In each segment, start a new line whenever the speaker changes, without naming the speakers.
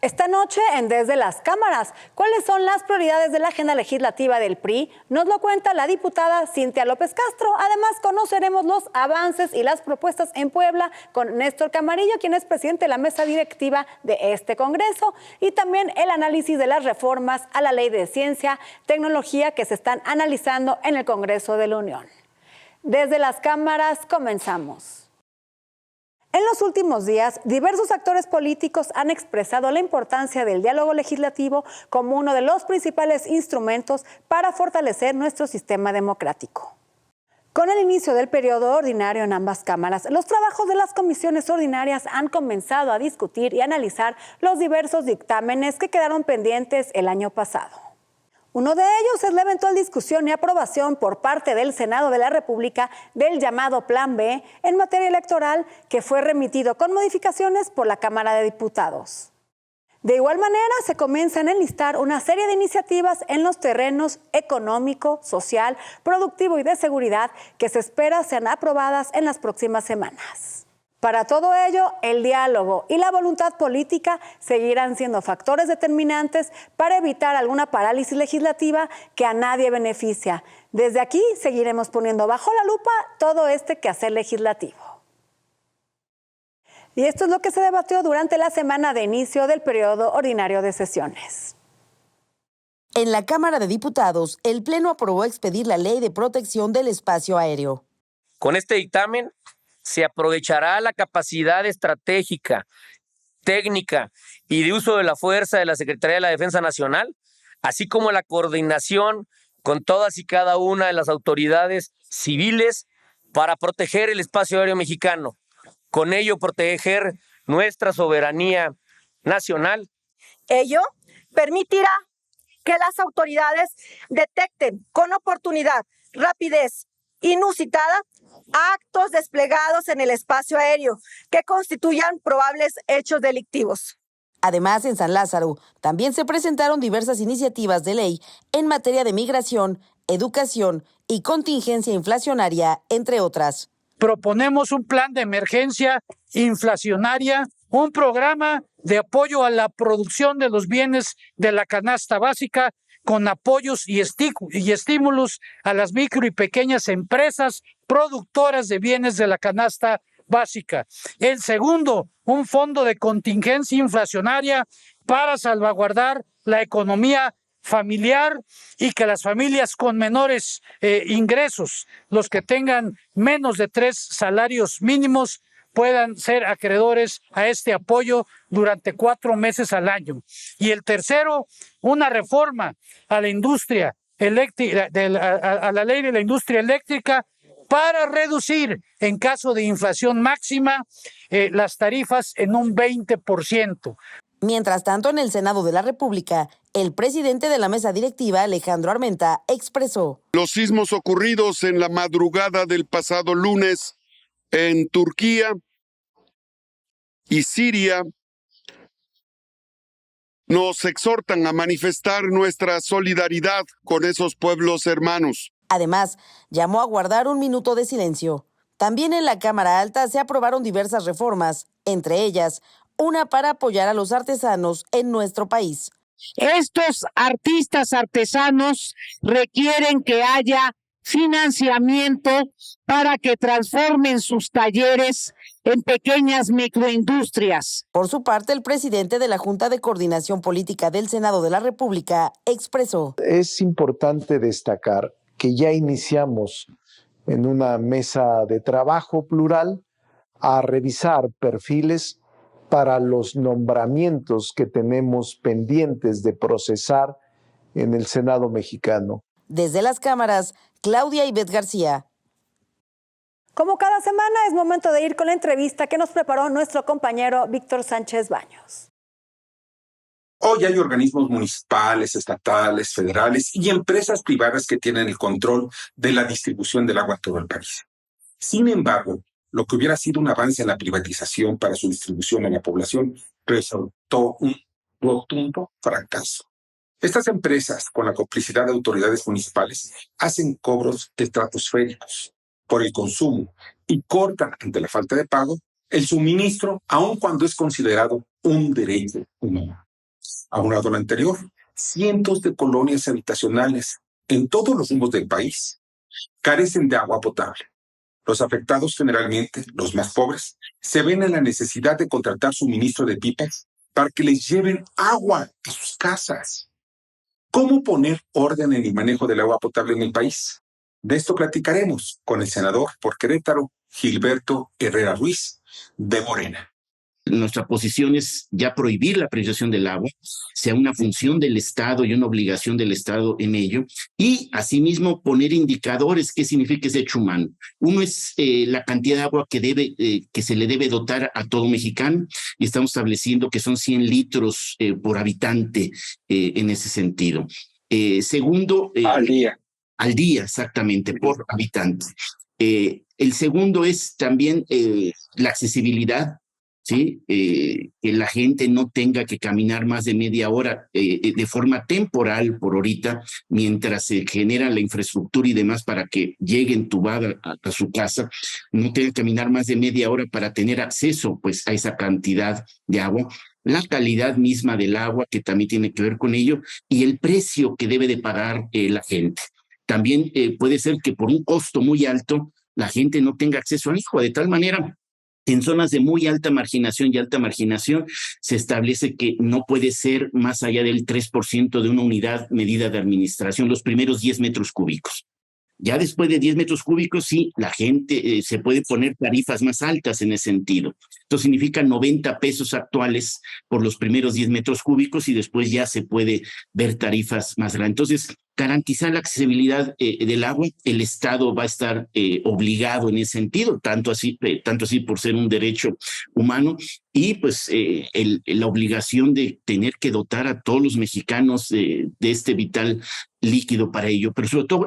Esta noche en Desde las Cámaras, ¿cuáles son las prioridades de la agenda legislativa del PRI? Nos lo cuenta la diputada Cintia López Castro. Además, conoceremos los avances y las propuestas en Puebla con Néstor Camarillo, quien es presidente de la mesa directiva de este Congreso, y también el análisis de las reformas a la Ley de Ciencia, Tecnología que se están analizando en el Congreso de la Unión. Desde las Cámaras comenzamos. En los últimos días, diversos actores políticos han expresado la importancia del diálogo legislativo como uno de los principales instrumentos para fortalecer nuestro sistema democrático. Con el inicio del periodo ordinario en ambas cámaras, los trabajos de las comisiones ordinarias han comenzado a discutir y analizar los diversos dictámenes que quedaron pendientes el año pasado. Uno de ellos es la eventual discusión y aprobación por parte del Senado de la República del llamado Plan B en materia electoral, que fue remitido con modificaciones por la Cámara de Diputados. De igual manera, se comienzan a enlistar una serie de iniciativas en los terrenos económico, social, productivo y de seguridad que se espera sean aprobadas en las próximas semanas. Para todo ello, el diálogo y la voluntad política seguirán siendo factores determinantes para evitar alguna parálisis legislativa que a nadie beneficia. Desde aquí seguiremos poniendo bajo la lupa todo este quehacer legislativo. Y esto es lo que se debatió durante la semana de inicio del periodo ordinario de sesiones.
En la Cámara de Diputados, el Pleno aprobó expedir la Ley de Protección del Espacio Aéreo.
Con este dictamen se aprovechará la capacidad estratégica, técnica y de uso de la fuerza de la Secretaría de la Defensa Nacional, así como la coordinación con todas y cada una de las autoridades civiles para proteger el espacio aéreo mexicano. Con ello, proteger nuestra soberanía nacional.
Ello permitirá que las autoridades detecten con oportunidad, rapidez inusitada actos desplegados en el espacio aéreo que constituyan probables hechos delictivos.
Además, en San Lázaro también se presentaron diversas iniciativas de ley en materia de migración, educación y contingencia inflacionaria, entre otras.
Proponemos un plan de emergencia inflacionaria, un programa de apoyo a la producción de los bienes de la canasta básica, con apoyos y estímulos a las micro y pequeñas empresas productoras de bienes de la canasta básica. El segundo, un fondo de contingencia inflacionaria para salvaguardar la economía familiar y que las familias con menores ingresos, los que tengan menos de 3 salarios mínimos, puedan ser acreedores a este apoyo durante 4 meses al año. Y el tercero, una reforma a la industria eléctrica, a la ley de la industria eléctrica, para reducir, en caso de inflación máxima, las tarifas en un 20%.
Mientras tanto, en el Senado de la República, el presidente de la mesa directiva, Alejandro Armenta, expresó:
los sismos ocurridos en la madrugada del pasado lunes en Turquía y Siria nos exhortan a manifestar nuestra solidaridad con esos pueblos hermanos.
Además, llamó a guardar un minuto de silencio. También en la Cámara Alta se aprobaron diversas reformas, entre ellas una para apoyar a los artesanos en nuestro país.
Estos artistas artesanos requieren que haya financiamiento para que transformen sus talleres en pequeñas microindustrias.
Por su parte, el presidente de la Junta de Coordinación Política del Senado de la República expresó:
es importante destacar que ya iniciamos en una mesa de trabajo plural a revisar perfiles para los nombramientos que tenemos pendientes de procesar en el Senado mexicano.
Desde las cámaras, Claudia Ivette García.
Como cada semana, es momento de ir con la entrevista que nos preparó nuestro compañero Víctor Sánchez Baños.
Hoy hay organismos municipales, estatales, federales y empresas privadas que tienen el control de la distribución del agua a todo el país. Sin embargo, lo que hubiera sido un avance en la privatización para su distribución a la población resultó un rotundo fracaso. Estas empresas, con la complicidad de autoridades municipales, hacen cobros estratosféricos por el consumo y cortan, ante la falta de pago, el suministro, aun cuando es considerado un derecho humano. Aunado a lo anterior, cientos de colonias habitacionales en todos los rumbos del país carecen de agua potable. Los afectados, generalmente los más pobres, se ven en la necesidad de contratar suministro de pipas para que les lleven agua a sus casas. ¿Cómo poner orden en el manejo del agua potable en el país? De esto platicaremos con el senador por Querétaro, Gilberto Herrera Ruiz, de Morena.
Nuestra posición es ya prohibir la privatización del agua, sea una función del Estado y una obligación del Estado en ello, y asimismo poner indicadores. ¿Qué significa ese hecho humano? Uno es la cantidad de agua que se le debe dotar a todo mexicano, y estamos estableciendo que son 100 litros por habitante en ese sentido. Segundo,
Al día.
Al día, exactamente, por habitante. El segundo es también la accesibilidad. ¿Sí? Que la gente no tenga que caminar más de media hora de forma temporal por ahorita, mientras se genera la infraestructura y demás para que llegue entubada a su casa, no tenga que caminar más de media hora para tener acceso pues a esa cantidad de agua. La calidad misma del agua, que también tiene que ver con ello, y el precio que debe de pagar la gente. También puede ser que por un costo muy alto la gente no tenga acceso al agua, de tal manera en zonas de muy alta marginación y alta marginación se establece que no puede ser más allá del 3% de una unidad medida de administración, los primeros 10 metros cúbicos. Ya después de 10 metros cúbicos, sí, la gente se puede poner tarifas más altas en ese sentido. Esto significa 90 pesos actuales por los primeros 10 metros cúbicos y después ya se puede ver tarifas más grandes. Entonces, garantizar la accesibilidad del agua, el Estado va a estar obligado en ese sentido, tanto así por ser un derecho humano, y pues la obligación de tener que dotar a todos los mexicanos de este vital líquido para ello, pero sobre todo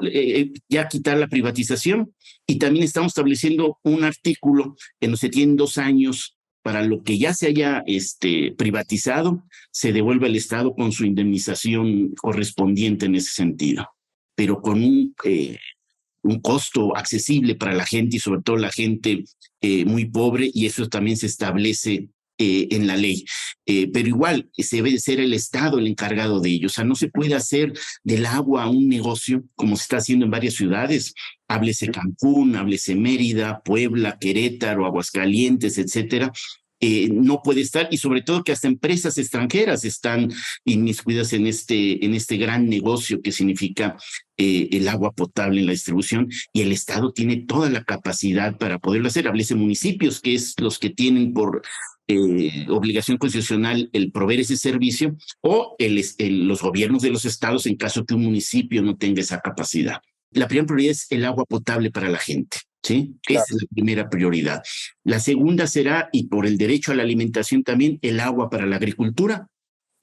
ya quitar la privatización. Y también estamos estableciendo un artículo en donde se tienen 2 años para lo que ya se haya privatizado, se devuelve al Estado con su indemnización correspondiente en ese sentido, pero con un costo accesible para la gente y sobre todo la gente muy pobre, y eso también se establece en la ley. Pero igual se debe ser el Estado el encargado de ello. O sea, no se puede hacer del agua un negocio como se está haciendo en varias ciudades. Háblese Cancún, háblese Mérida, Puebla, Querétaro, Aguascalientes, etcétera. No puede estar, y sobre todo que hasta empresas extranjeras están inmiscuidas en este gran negocio que significa el agua potable en la distribución, y el Estado tiene toda la capacidad para poderlo hacer. Háblese municipios, que es los que tienen por obligación constitucional el proveer ese servicio, o los gobiernos de los estados en caso que un municipio no tenga esa capacidad. La primera prioridad es el agua potable para la gente, ¿sí? Claro. Esa es la primera prioridad. La segunda será, y por el derecho a la alimentación también, el agua para la agricultura.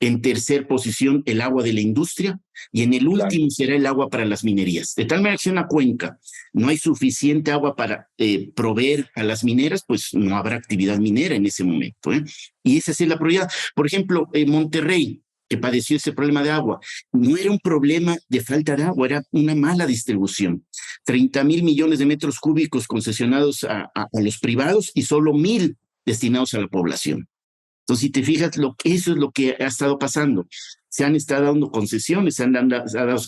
En tercer posición, el agua de la industria, y en el último será el agua para las minerías. De tal manera que si una cuenca no hay suficiente agua para proveer a las mineras, pues no habrá actividad minera en ese momento, ¿eh? Y esa es la prioridad. Por ejemplo, Monterrey, que padeció ese problema de agua, no era un problema de falta de agua, era una mala distribución. 30,000 millones de metros cúbicos concesionados a los privados y solo 1,000 destinados a la población. Entonces, si te fijas, eso es lo que ha estado pasando. Se han estado dando concesiones, se han dado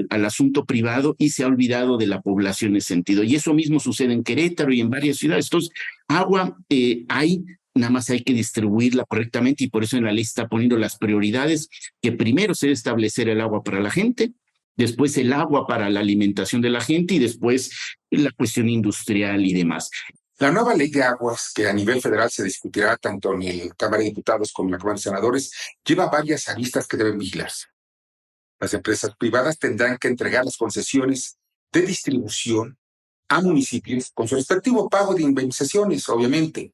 al asunto privado, y se ha olvidado de la población en ese sentido. Y eso mismo sucede en Querétaro y en varias ciudades. Entonces, agua hay, nada más hay que distribuirla correctamente, y por eso en la ley está poniendo las prioridades, que primero se debe establecer el agua para la gente, después el agua para la alimentación de la gente, y después la cuestión industrial y demás.
La nueva ley de aguas, que a nivel federal se discutirá tanto en la Cámara de Diputados como en la Cámara de Senadores, lleva varias aristas que deben vigilarse. Las empresas privadas tendrán que entregar las concesiones de distribución a municipios con su respectivo pago de indemnizaciones, obviamente.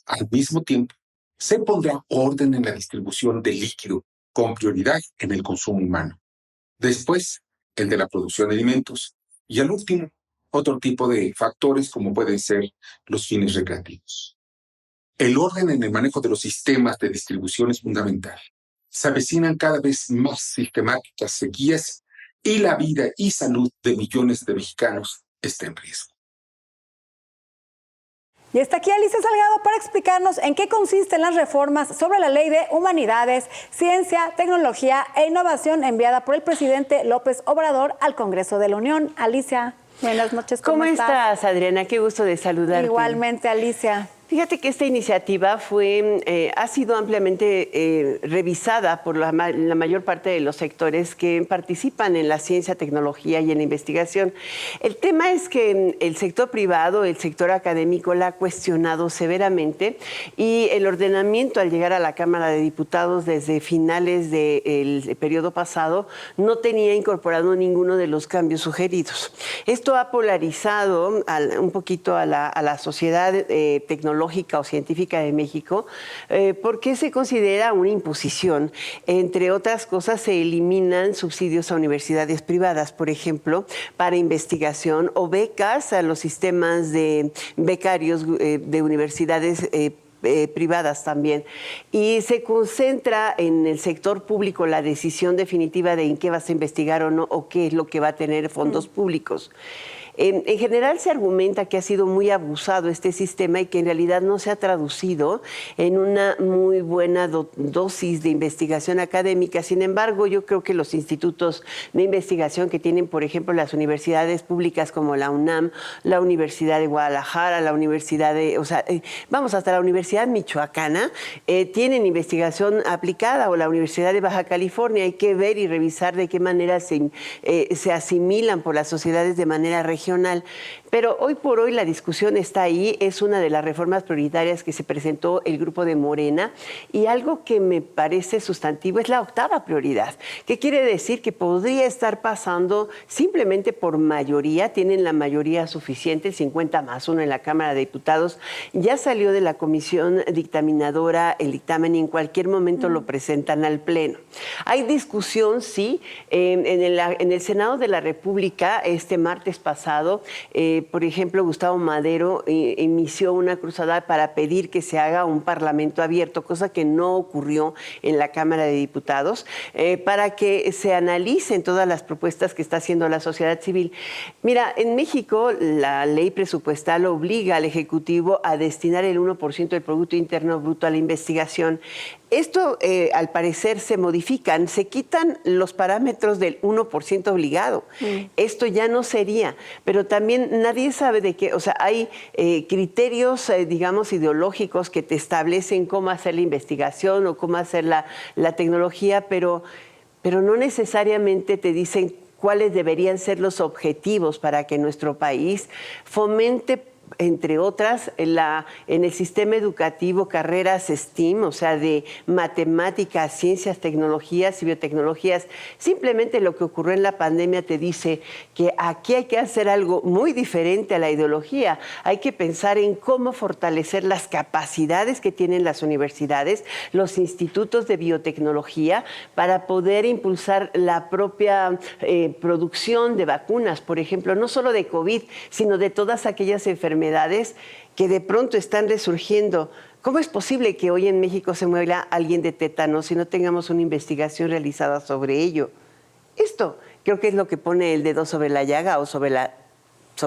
Al mismo tiempo, se pondrá orden en la distribución de líquido, con prioridad en el consumo humano. Después, el de la producción de alimentos. Y al último, otro tipo de factores como pueden ser los fines recreativos. El orden en el manejo de los sistemas de distribución es fundamental. Se avecinan cada vez más sistemáticas sequías, y la vida y salud de millones de mexicanos está en riesgo.
Y está aquí Alicia Salgado para explicarnos en qué consisten las reformas sobre la Ley de Humanidades, Ciencia, Tecnología e Innovación enviada por el presidente López Obrador al Congreso de la Unión. Alicia, buenas noches.
¿Cómo estás, Adriana? Qué gusto de saludarte.
Igualmente, Alicia.
Fíjate que esta iniciativa ha sido ampliamente revisada por la mayor parte de los sectores que participan en la ciencia, tecnología y en la investigación. El tema es que el sector privado, el sector académico la ha cuestionado severamente y el ordenamiento al llegar a la Cámara de Diputados desde finales del periodo pasado no tenía incorporado ninguno de los cambios sugeridos. Esto ha polarizado un poquito a la sociedad tecnológica o científica de México, porque se considera una imposición. Entre otras cosas, se eliminan subsidios a universidades privadas, por ejemplo, para investigación o becas a los sistemas de becarios de universidades privadas también. Y se concentra en el sector público la decisión definitiva de en qué vas a investigar o no, o qué es lo que va a tener fondos públicos. En general se argumenta que ha sido muy abusado este sistema y que en realidad no se ha traducido en una muy buena dosis de investigación académica. Sin embargo, yo creo que los institutos de investigación que tienen, por ejemplo, las universidades públicas como la UNAM, la Universidad de Guadalajara, la Universidad de, hasta la Universidad Michoacana, tienen investigación aplicada, o la Universidad de Baja California. Hay que ver y revisar de qué manera se asimilan por las sociedades de manera regional. Pero hoy por hoy la discusión está ahí, es una de las reformas prioritarias que se presentó el grupo de Morena, y algo que me parece sustantivo es la 8ª prioridad. ¿Qué quiere decir? Que podría estar pasando simplemente por mayoría, tienen la mayoría suficiente, el 50+1 en la Cámara de Diputados, ya salió de la comisión dictaminadora el dictamen y en cualquier momento lo presentan al Pleno. Hay discusión, sí, en el Senado de la República este martes pasado, por ejemplo, Gustavo Madero inició una cruzada para pedir que se haga un parlamento abierto, cosa que no ocurrió en la Cámara de Diputados, para que se analicen todas las propuestas que está haciendo la sociedad civil. Mira, en México la ley presupuestal obliga al Ejecutivo a destinar el 1% del Producto Interno Bruto a la investigación. Esto, al parecer, se modifican, se quitan los parámetros del 1% obligado. Esto ya no sería, pero también nadie sabe de qué, hay criterios, digamos, ideológicos que te establecen cómo hacer la investigación o cómo hacer la tecnología, pero no necesariamente te dicen cuáles deberían ser los objetivos para que nuestro país fomente, entre otras, en el sistema educativo, carreras STEAM, o sea, de matemáticas, ciencias, tecnologías y biotecnologías. Simplemente lo que ocurrió en la pandemia te dice que aquí hay que hacer algo muy diferente a la ideología. Hay que pensar en cómo fortalecer las capacidades que tienen las universidades, los institutos de biotecnología, para poder impulsar la propia producción de vacunas, por ejemplo, no solo de COVID, sino de todas aquellas enfermedades que de pronto están resurgiendo. ¿Cómo es posible que hoy en México se muera alguien de tétano si no tengamos una investigación realizada sobre ello? Esto creo que es lo que pone el dedo sobre la llaga o sobre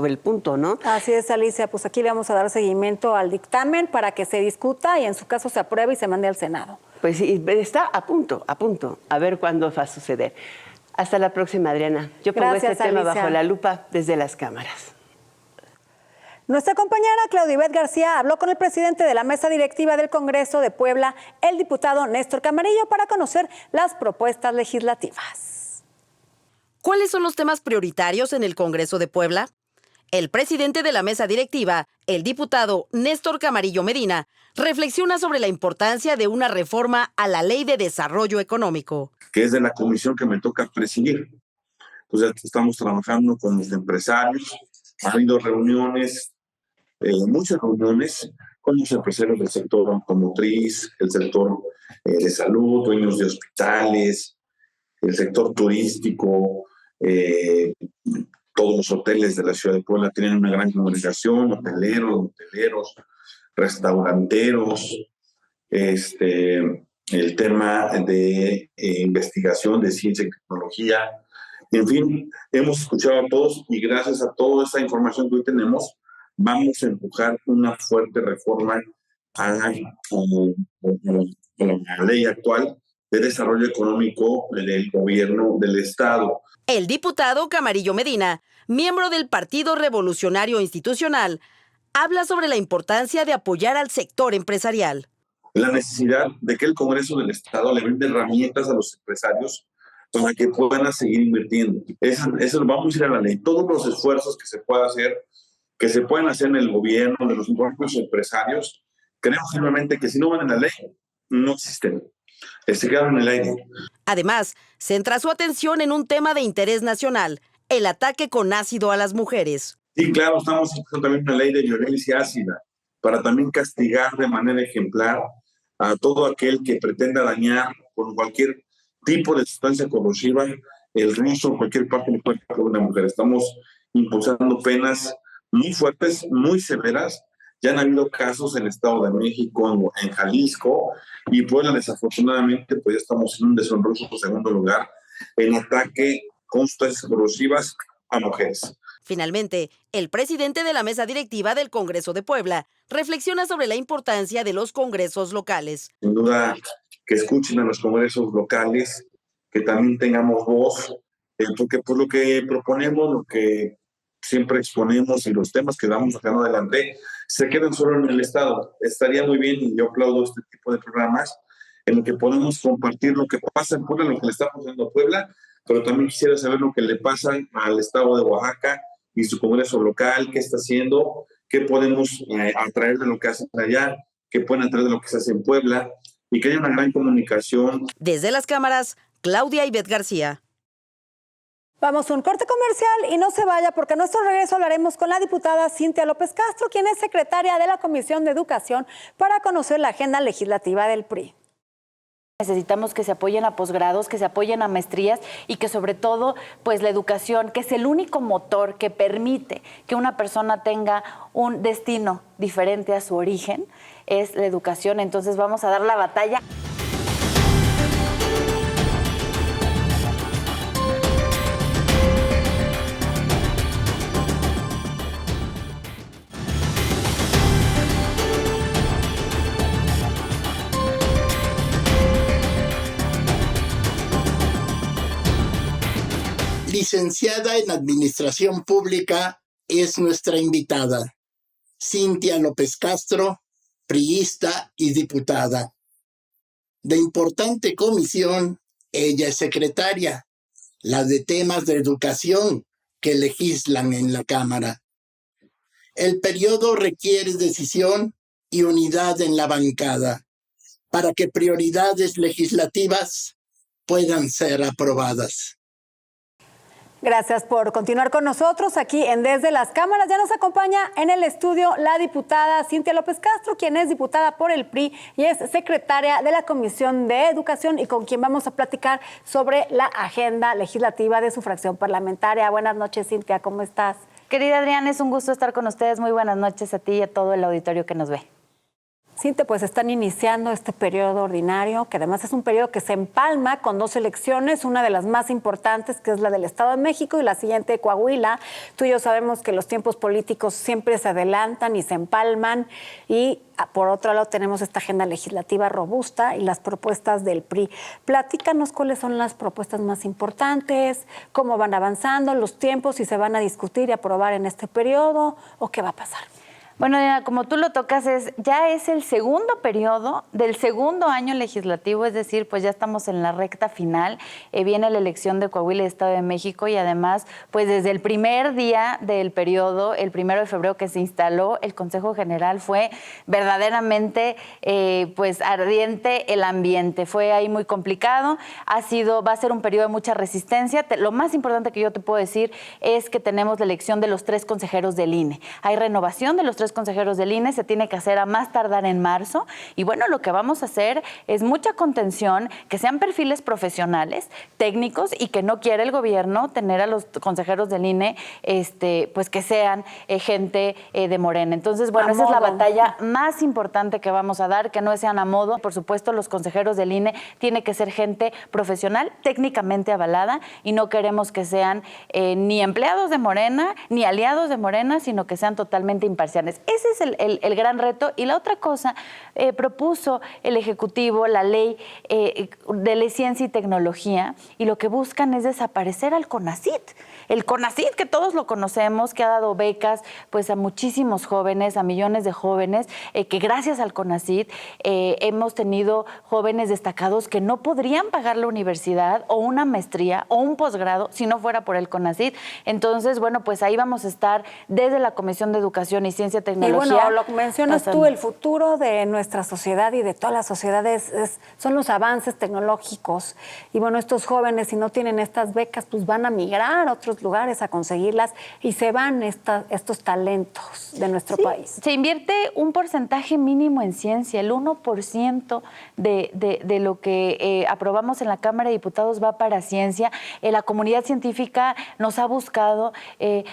el punto, ¿no? Así es, Alicia. Pues aquí le vamos a dar seguimiento al dictamen para que se discuta y en su caso se apruebe y se mande al Senado. Pues sí, está a punto. A ver cuándo va a suceder. Hasta la próxima, Adriana. Yo pongo este tema bajo la lupa desde las cámaras.
Nuestra compañera Claudibet García habló con el presidente de la mesa directiva del Congreso de Puebla, el diputado Néstor Camarillo, para conocer las propuestas legislativas.
¿Cuáles son los temas prioritarios en el Congreso de Puebla? El presidente de la mesa directiva, el diputado Néstor Camarillo Medina, reflexiona sobre la importancia de una reforma a la Ley de Desarrollo Económico,
que es de la comisión que me toca presidir. Entonces, estamos trabajando con los empresarios. Ha habido reuniones, muchas reuniones con los empresarios del sector automotriz, el sector de salud, dueños de hospitales, el sector turístico, todos los hoteles de la ciudad de Puebla tienen una gran comunicación, hoteleros, restauranteros, el tema de investigación de ciencia y tecnología. En fin, hemos escuchado a todos y gracias a toda esta información que hoy tenemos, vamos a empujar una fuerte reforma a la ley actual de desarrollo económico del gobierno del Estado.
El diputado Camarillo Medina, miembro del Partido Revolucionario Institucional, habla sobre la importancia de apoyar al sector empresarial.
La necesidad de que el Congreso del Estado le brinde herramientas a los empresarios para que puedan seguir invirtiendo. Eso vamos a ir a la ley. Todos los esfuerzos que se puedan hacer en el gobierno, de los propios empresarios, creemos firmemente que si no van en la ley, no existen. Se quedan en el aire.
Además, centra su atención en un tema de interés nacional, el ataque con ácido a las mujeres.
Sí, claro, estamos impulsando también una ley de violencia ácida para también castigar de manera ejemplar a todo aquel que pretenda dañar con cualquier tipo de sustancia corrosiva el rostro o cualquier parte del cuerpo de una mujer. Estamos impulsando penas muy fuertes, muy severas. Ya han habido casos en el Estado de México, en Jalisco, y Puebla, desafortunadamente, pues ya estamos en un deshonroso segundo lugar en ataque con sustancias corrosivas a mujeres.
Finalmente, el presidente de la mesa directiva del Congreso de Puebla reflexiona sobre la importancia de los congresos locales.
Sin duda, que escuchen a los congresos locales, que también tengamos voz, porque por lo que proponemos, lo que siempre exponemos y los temas que vamos sacando adelante, se quedan solo en el Estado. Estaría muy bien, y yo aplaudo este tipo de programas, en el que podemos compartir lo que pasa en Puebla, lo que le está pasando a Puebla, pero también quisiera saber lo que le pasa al Estado de Oaxaca y su Congreso local, qué está haciendo, qué podemos atraer de lo que hacen allá, qué pueden atraer de lo que se hace en Puebla, y que haya una gran comunicación.
Desde las cámaras, Claudia Ivette García.
Vamos a un corte comercial y no se vaya, porque a nuestro regreso hablaremos con la diputada Cintia López Castro, quien es secretaria de la Comisión de Educación, para conocer la agenda legislativa del PRI.
Necesitamos que se apoyen a posgrados, que se apoyen a maestrías y que sobre todo, pues la educación, que es el único motor que permite que una persona tenga un destino diferente a su origen, es la educación. Entonces vamos a dar la batalla.
Licenciada en Administración Pública, es nuestra invitada. Cintia López Castro, priista y diputada. De importante comisión, ella es secretaria, la de temas de educación que legislan en la Cámara. El periodo requiere decisión y unidad en la bancada para que prioridades legislativas puedan ser aprobadas.
Gracias por continuar con nosotros aquí en Desde las Cámaras. Ya nos acompaña en el estudio la diputada Cintia López Castro, quien es diputada por el PRI y es secretaria de la Comisión de Educación, y con quien vamos a platicar sobre la agenda legislativa de su fracción parlamentaria. Buenas noches, Cintia, ¿cómo estás?
Querida Adriana, es un gusto estar con ustedes. Muy buenas noches a ti y a todo el auditorio que nos ve.
Cintia, pues están iniciando este periodo ordinario, que además es un periodo que se empalma con dos elecciones, una de las más importantes, que es la del Estado de México, y la siguiente de Coahuila. Tú y yo sabemos que los tiempos políticos siempre se adelantan y se empalman, y por otro lado tenemos esta agenda legislativa robusta y las propuestas del PRI. Platícanos cuáles son las propuestas más importantes, cómo van avanzando los tiempos, si se van a discutir y aprobar en este periodo o qué va a pasar.
Bueno, Diana, como tú lo tocas, ya es el segundo periodo del segundo año legislativo, es decir, pues ya estamos en la recta final. Viene la elección de Coahuila y Estado de México, y además, pues desde el primer día del periodo, el 1 de febrero que se instaló el Consejo General, fue verdaderamente pues ardiente el ambiente. Fue ahí muy complicado. Va a ser un periodo de mucha resistencia. Lo más importante que yo te puedo decir es que tenemos la elección de los 3 consejeros del INE. Hay renovación de los 3 3 consejeros del INE, se tiene que hacer a más tardar en marzo. Y bueno, lo que vamos a hacer es mucha contención, que sean perfiles profesionales, técnicos, y que no quiere el gobierno tener a los consejeros del INE, pues que sean gente de Morena. Entonces, bueno, esa es la batalla más importante que vamos a dar, que no sean a modo. Por supuesto, los consejeros del INE tiene que ser gente profesional, técnicamente avalada, y no queremos que sean ni empleados de Morena, ni aliados de Morena, sino que sean totalmente imparciales. Ese es el gran reto. Y la otra cosa, propuso el Ejecutivo la ley de la ciencia y tecnología, y lo que buscan es desaparecer al CONACYT. El CONACYT, que todos lo conocemos, que ha dado becas pues a muchísimos jóvenes, a millones de jóvenes, que gracias al CONACYT hemos tenido jóvenes destacados que no podrían pagar la universidad o una maestría o un posgrado si no fuera por el CONACYT. Entonces, bueno, pues ahí vamos a estar desde la Comisión de Educación y Ciencia y Tecnología.
Y bueno, lo que mencionas tú, el futuro de nuestra sociedad y de todas las sociedades son los avances tecnológicos. Y bueno, estos jóvenes, si no tienen estas becas, pues van a migrar a otros lugares a conseguirlas y se van estos talentos de nuestro país.
Se invierte un porcentaje mínimo en ciencia, el 1% de lo que aprobamos en la Cámara de Diputados va para ciencia. La comunidad científica nos ha buscado,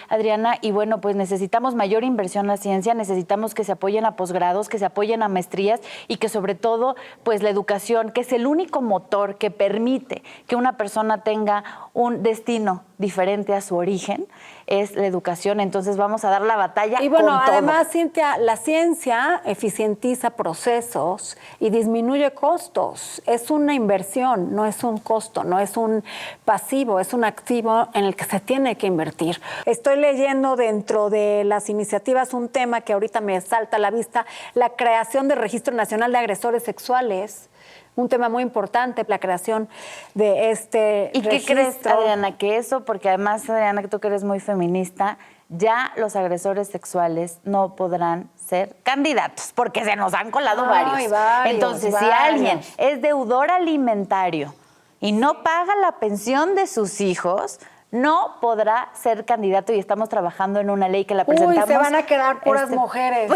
Adriana, y bueno, pues necesitamos mayor inversión en la ciencia, necesitamos que se apoyen a posgrados, que se apoyen a maestrías y que sobre todo, pues la educación, que es el único motor que permite que una persona tenga un destino diferente a su origen, es la educación. Entonces vamos a dar la batalla.
Y bueno,
con todo.
además, Cintia, la ciencia eficientiza procesos y disminuye costos. Es una inversión, no es un costo, no es un pasivo, es un activo en el que se tiene que invertir. Estoy leyendo dentro de las iniciativas un tema que ahorita me salta a la vista, la creación del Registro Nacional de Agresores Sexuales. Un tema muy importante, la creación de este
¿Y
registro.
qué crees, Adriana? Que eso, porque además, Adriana, que tú que eres muy feminista, ya los agresores sexuales no podrán ser candidatos, porque se nos han colado varios. Entonces, si alguien es deudor alimentario y no paga la pensión de sus hijos, no podrá ser candidato, y estamos trabajando en una ley que la presentamos.
Uy, se van a quedar puras mujeres.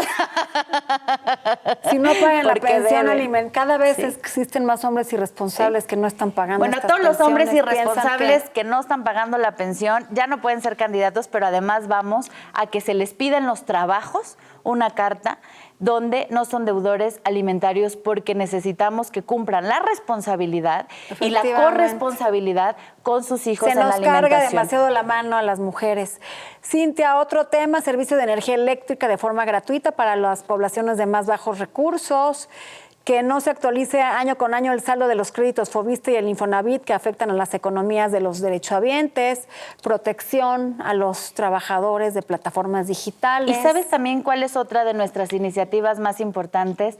Si no pagan la pensión alimentaria, cada vez existen más hombres irresponsables que no están pagando.
Bueno, todos los hombres irresponsables que no están pagando la pensión ya no pueden ser candidatos, pero además vamos a que se les pida en los trabajos una carta donde no son deudores alimentarios, porque necesitamos que cumplan la responsabilidad y la corresponsabilidad con sus hijos en la alimentación.
Se nos carga demasiado la mano a las mujeres. Cintia, otro tema, servicio de energía eléctrica de forma gratuita para las poblaciones de más bajos recursos. Que no se actualice año con año el saldo de los créditos Foviste y el Infonavit que afectan a las economías de los derechohabientes, protección a los trabajadores de plataformas digitales.
¿Y sabes también cuál es otra de nuestras iniciativas más importantes?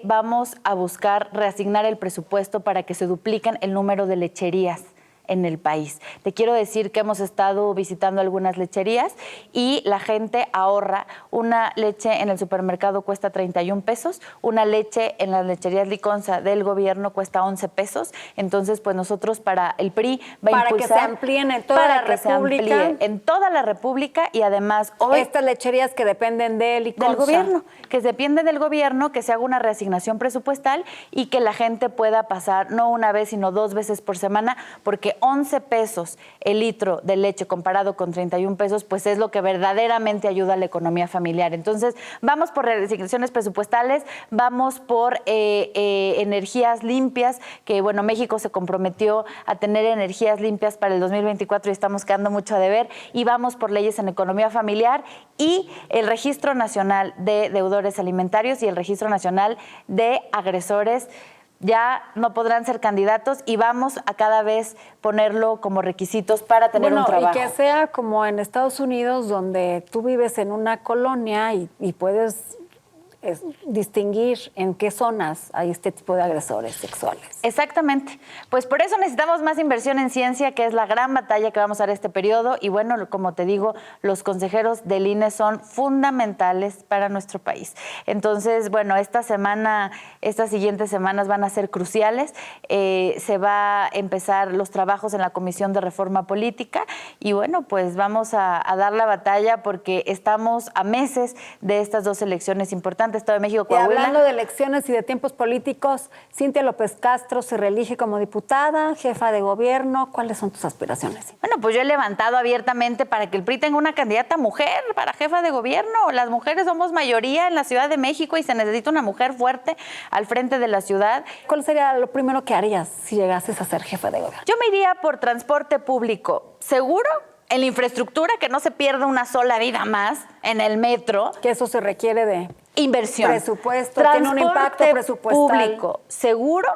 Vamos a buscar reasignar el presupuesto para que se dupliquen el número de lecherías en el país. Te quiero decir que hemos estado visitando algunas lecherías y la gente ahorra. Una leche en el supermercado cuesta 31 pesos, una leche en las lecherías Liconza del gobierno cuesta 11 pesos. Entonces, pues nosotros para el PRI va a impulsar...
Para que se amplíen en toda la República.
En toda la República, y además hoy...
Estas lecherías que dependen de Liconza.
Del gobierno, que depende del gobierno, que se haga una reasignación presupuestal y que la gente pueda pasar no una vez, sino 2 veces por semana, porque 11 pesos el litro de leche comparado con 31 pesos, pues es lo que verdaderamente ayuda a la economía familiar. Entonces, vamos por reasignaciones presupuestales, vamos por energías limpias, que bueno, México se comprometió a tener energías limpias para el 2024 y estamos quedando mucho a deber, y vamos por leyes en economía familiar y el Registro Nacional de Deudores Alimentarios y el Registro Nacional de Agresores. Ya no podrán ser candidatos y vamos a cada vez ponerlo como requisitos para tener un trabajo.
Y que sea como en Estados Unidos, donde tú vives en una colonia y puedes distinguir en qué zonas hay este tipo de agresores sexuales.
Exactamente. Pues por eso necesitamos más inversión en ciencia, que es la gran batalla que vamos a dar este periodo. Y bueno, como te digo, los consejeros del INE son fundamentales para nuestro país. Entonces, bueno, estas siguientes semanas van a ser cruciales. Se va a empezar los trabajos en la Comisión de Reforma Política y bueno, pues vamos a dar la batalla porque estamos a meses de estas dos elecciones importantes, Estado de México, Coahuila.
Y hablando de elecciones y de tiempos políticos, Cintia López Castro se reelige como diputada, jefa de gobierno. ¿Cuáles son tus aspiraciones?
Bueno, pues yo he levantado abiertamente para que el PRI tenga una candidata mujer para jefa de gobierno. Las mujeres somos mayoría en la Ciudad de México y se necesita una mujer fuerte al frente de la ciudad.
¿Cuál sería lo primero que harías si llegases a ser jefa de gobierno?
Yo me iría por transporte público seguro, en la infraestructura, que no se pierda una sola vida más en el metro.
Que eso se requiere de
inversión.
Presupuesto, tiene un impacto presupuestal.
Público, seguro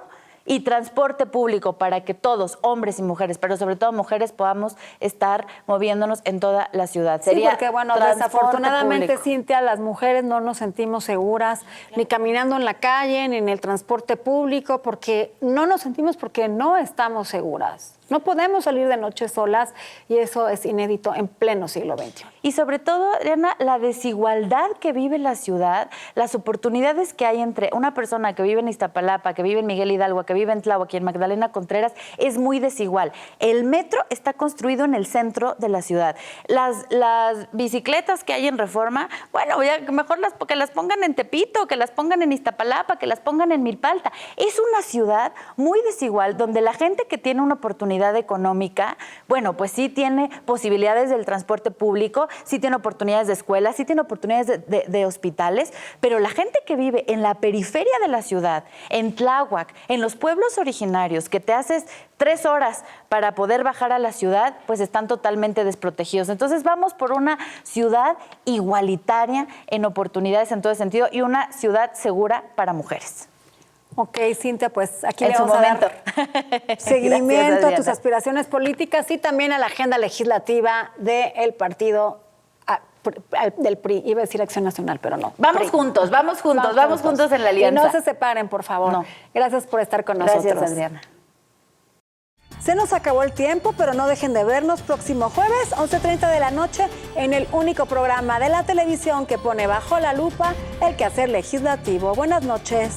y transporte público para que todos, hombres y mujeres, pero sobre todo mujeres, podamos estar moviéndonos en toda la ciudad.
Sí, porque bueno, desafortunadamente, público. Cintia, las mujeres no nos sentimos seguras ni caminando en la calle, ni en el transporte público, porque no nos sentimos porque no estamos seguras. No podemos salir de noche solas y eso es inédito en pleno siglo XXI.
Y sobre todo, Adriana, la desigualdad que vive la ciudad, las oportunidades que hay entre una persona que vive en Iztapalapa, que vive en Miguel Hidalgo, que vive en Tláhuac y en Magdalena Contreras, es muy desigual. El metro está construido en el centro de la ciudad. Las bicicletas que hay en Reforma, bueno, ya mejor que las pongan en Tepito, que las pongan en Iztapalapa, que las pongan en Milpalta. Es una ciudad muy desigual donde la gente que tiene una oportunidad económica, bueno, pues sí tiene posibilidades del transporte público, sí tiene oportunidades de escuelas, sí tiene oportunidades de hospitales, pero la gente que vive en la periferia de la ciudad, en Tláhuac, en los pueblos originarios, que te haces 3 horas para poder bajar a la ciudad, pues están totalmente desprotegidos. Entonces vamos por una ciudad igualitaria en oportunidades en todo sentido y una ciudad segura para mujeres.
Ok, Cintia, pues aquí le vamos a dar seguimiento a tus aspiraciones políticas y también a la agenda legislativa del partido del PRI. Iba a decir Acción Nacional, pero no.
Vamos juntos en la alianza.
Y no se separen, por favor. No. Gracias por estar con nosotros.
Gracias, Adriana.
Se nos acabó el tiempo, pero no dejen de vernos próximo jueves, 11:30 de la noche, en el único programa de la televisión que pone bajo la lupa el quehacer legislativo. Buenas noches.